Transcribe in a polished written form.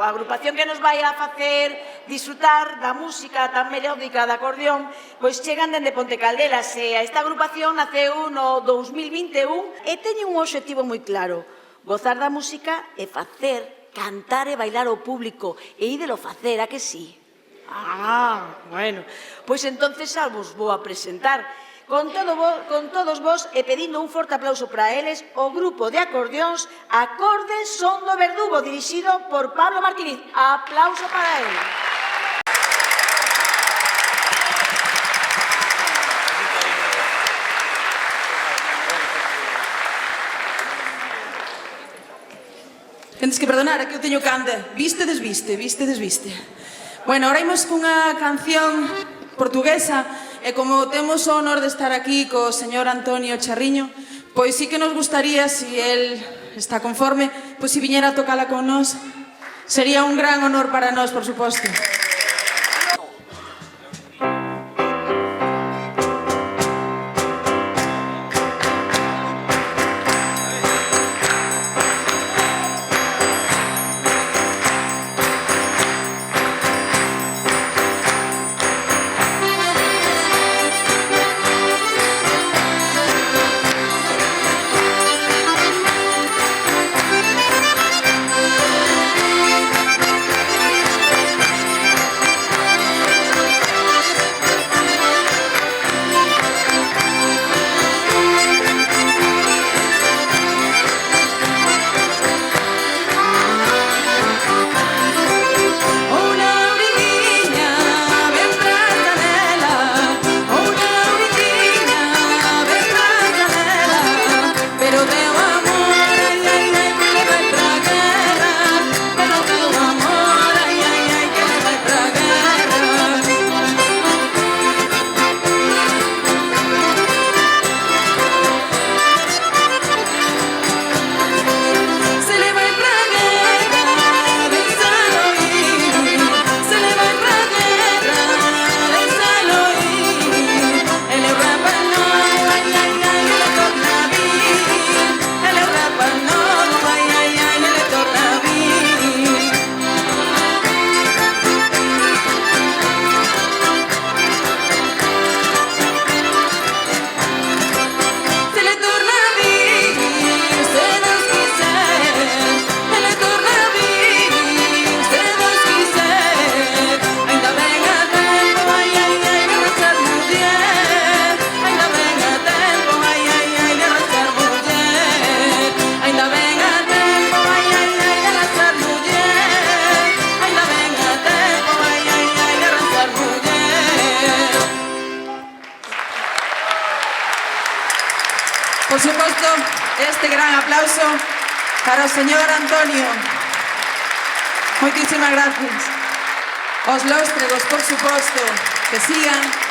a agrupación que nos vai a facer disfrutar da música tan melódica da acordeón, pois chegan dende Ponte Caldelas. Esta agrupación naceu no 2021 e teñen un obxectivo moi claro: gozar da música e facer cantar e bailar ao público, e ídelo facer, a que sí? Bueno, pois entonces xa vos vou a presentar con todos vos e pedindo un forte aplauso para eles o grupo de acordeóns Acordes Son do Verdugo, dirixido por Pablo Martínez. Aplauso para ele. Tendes que perdonar, é que eu teño canda. Viste, desviste, viste, desviste. Bueno, ahora imos cunha canción portuguesa e como temos o honor de estar aquí co señor Antonio Charriño, pois sí que nos gustaría, se el está conforme, pois se viñera a tocala con nós, sería un gran honor para nós, por suposto. Por suposto, este gran aplauso para o señor Antonio. Moitísimas gracias. Os lóstregos, por suposto, que sigan.